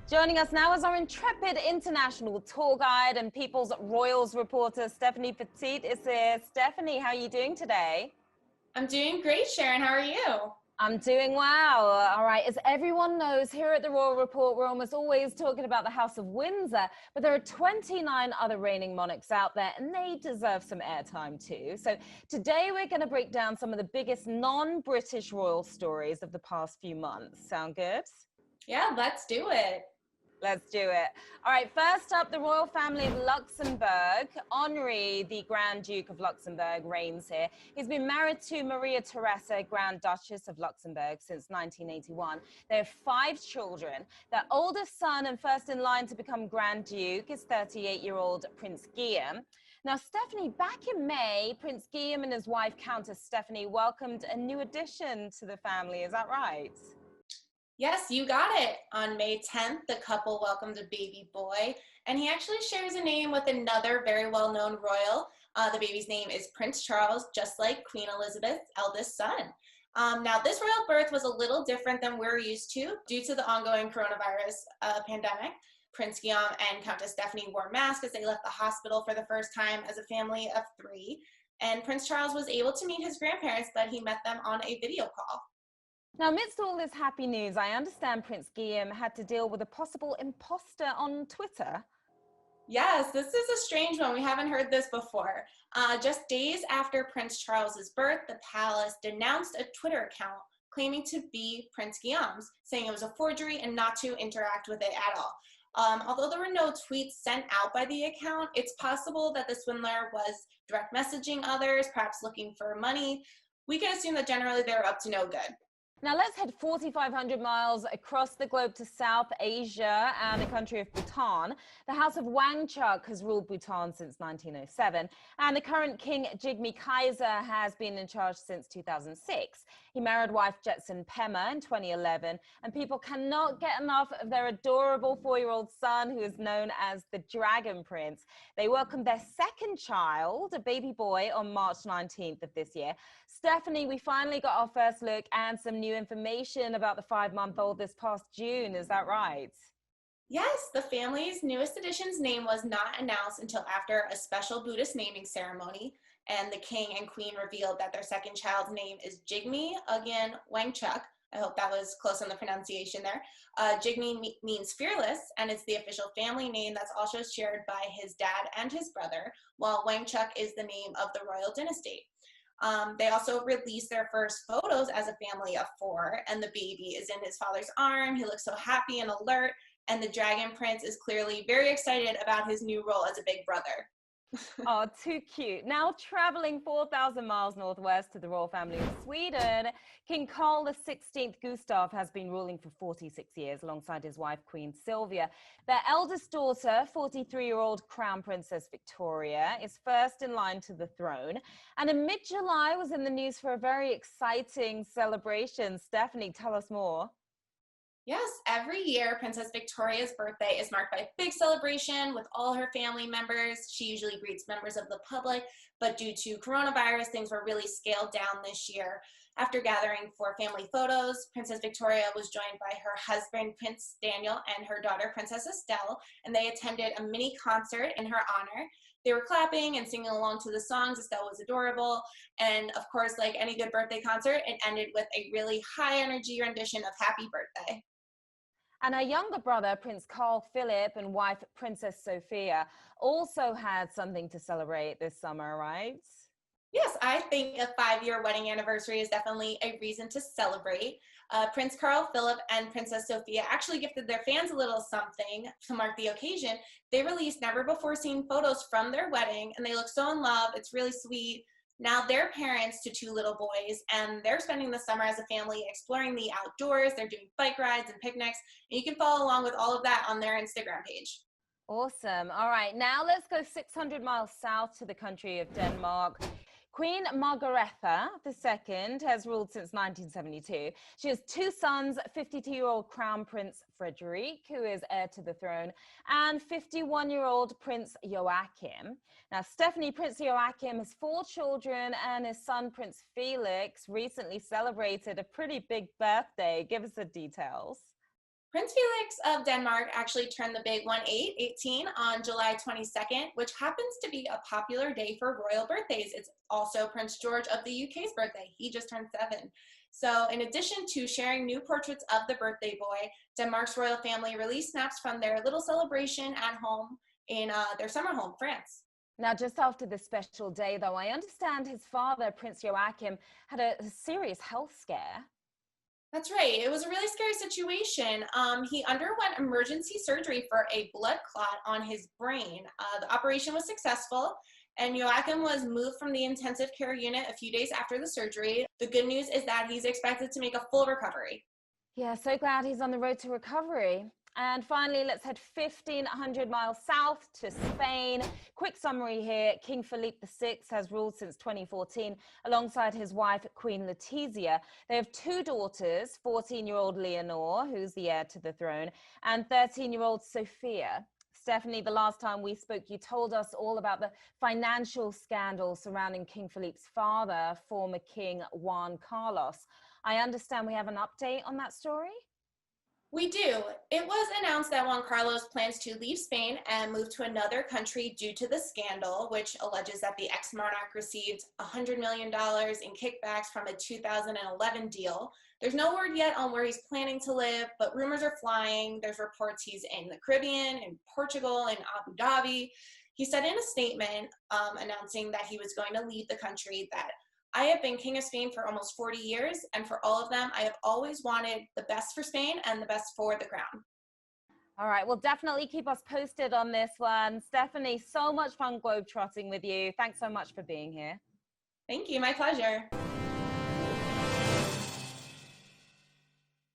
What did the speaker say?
Joining us now is our intrepid international tour guide and People's Royals reporter, Stephanie Petit is here. Stephanie, how are you doing today? I'm doing great, Sharon. How are you? I'm doing well. All right, as everyone knows, here at the Royal Report, we're almost always talking about the House of Windsor, but there are 29 other reigning monarchs out there, and they deserve some airtime too. So today we're going to break down some of the biggest non-British royal stories of the past few months. Sound good? Yeah, let's do it. Let's do it. All right, first up, the royal family of Luxembourg. HENRI, the Grand Duke of Luxembourg, reigns here. He's been married to Maria Theresa, Grand Duchess of Luxembourg, since 1981. They have 5 children. Their oldest son and first in line to become Grand Duke is 38-year-old Prince Guillaume. Now, Stephanie, back in May, Prince Guillaume and his wife, Countess Stephanie, welcomed a new addition to the family. Is that right? Yes, you got it. On May 10th, the couple welcomed a baby boy, and he actually shares a name with another very well-known royal. The baby's name is Prince Charles, just like Queen Elizabeth's eldest son. Now, this royal birth was a little different than we're used to due to the ongoing coronavirus pandemic. Prince Guillaume and Countess Stephanie wore masks as they left the hospital for the first time as a family of 3. And Prince Charles was able to meet his grandparents, but he met them on a video call. Now, amidst all this happy news, I understand Prince Guillaume had to deal with a possible imposter on Twitter. Yes, this is a strange one. We haven't heard this before. Just days after Prince Charles's birth, the palace denounced a Twitter account claiming to be Prince Guillaume's, saying it was a forgery and not to interact with it at all. Although there were no tweets sent out by the account, it's possible that the swindler was direct messaging others, perhaps looking for money. We can assume that generally they're up to no good. Now let's head 4,500 miles across the globe to South Asia and the country of Bhutan. The House of WANGCHUCK has ruled Bhutan since 1907, and the current King JIGME KHESAR has been in charge since 2006. He married wife Jetson Pema in 2011, and people cannot get enough of their adorable 4-year-old son, who is known as the Dragon Prince. They welcomed their second child, a baby boy, on March 19th of this year. Stephanie, we finally got our first look and some new information about the 5-month-old this past June. Is that right? Yes, the family's newest addition's name was not announced until after a special Buddhist naming ceremony, and the king and queen revealed that their second child's name is JIGME, again, WANGCHUCK. I hope that was close on the pronunciation there. JIGME means fearless, and it's the official family name that's also shared by his dad and his brother, while WANGCHUCK is the name of the royal dynasty. They also released their first photos as a family of 4, and the baby is in his father's arm. He looks so happy and alert, and the Dragon Prince is clearly very excited about his new role as a big brother. Oh, too cute. Now traveling 4,000 miles northwest to the royal family of Sweden, King Carl XVI Gustaf has been ruling for 46 years alongside his wife, Queen Sylvia. Their eldest daughter, 43-year-old Crown Princess Victoria, is first in line to the throne. And in mid-July was in the news for a very exciting celebration. Stephanie, tell us more. Yes, every year Princess Victoria's birthday is marked by a big celebration with all her family members. She usually greets members of the public, but due to coronavirus, things were really scaled down this year. After gathering for family photos, Princess Victoria was joined by her husband, Prince Daniel, and her daughter, Princess Estelle, and they attended a mini concert in her honor. They were clapping and singing along to the songs. Estelle was adorable. And of course, like any good birthday concert, it ended with a really high energy rendition of Happy Birthday. And her younger brother, Prince Karl Philip, and wife, Princess Sophia, also had something to celebrate this summer, right? Yes, I think a 5-year wedding anniversary is definitely a reason to celebrate. Prince Karl Philip and Princess Sophia actually gifted their fans a little something to mark the occasion. They released never-before-seen photos from their wedding, and they look so in love. It's really sweet. Now they're parents to 2 little boys, and they're spending the summer as a family exploring the outdoors. They're doing bike rides and picnics, and you can follow along with all of that on their Instagram page. Awesome. All right, now let's go 600 miles south to the country of Denmark. Queen Margrethe II has ruled since 1972. She has 2 sons, 52-year-old Crown Prince Frederik, who is heir to the throne, and 51-year-old Prince Joachim. Now, Stephanie, Prince Joachim has 4 children, and his son, Prince Felix, recently celebrated a pretty big birthday. Give us the details. Prince Felix of Denmark actually turned the big 18 on July 22nd, which happens to be a popular day for royal birthdays. It's also Prince George of the UK's birthday. He just turned 7. So in addition to sharing new portraits of the birthday boy, Denmark's royal family released snaps from their little celebration at home in their summer home, France. Now, just after this special day, though, I understand his father, Prince Joachim, had a serious health scare. That's right. It was a really scary situation. He underwent emergency surgery for a blood clot on his brain. The operation was successful, and Joachim was moved from the intensive care unit a few days after the surgery. The good news is that he's expected to make a full recovery. Yeah, so glad he's on the road to recovery. And finally, let's head 1,500 miles south to Spain. Quick summary here. King Philip VI has ruled since 2014 alongside his wife, Queen Letizia. They have 2 daughters, 14-year-old Leonor, who's the heir to the throne, and 13-year-old Sofia. Stephanie, the last time we spoke, you told us all about the financial scandal surrounding King Philippe's father, former King Juan Carlos. I understand we have an update on that story? We do. It was announced that Juan Carlos plans to leave Spain and move to another country due to the scandal, which alleges that the ex-monarch received $100 million in kickbacks from a 2011 deal. There's no word yet on where he's planning to live, but rumors are flying. There's reports he's in the Caribbean, in Portugal, in Abu Dhabi. He said in a statement announcing that he was going to leave the country that I have been King of Spain for almost 40 years, and for all of them, I have always wanted the best for Spain and the best for the crown. All right, well, definitely keep us posted on this one. Stephanie, so much fun globetrotting with you. Thanks so much for being here. Thank you, my pleasure.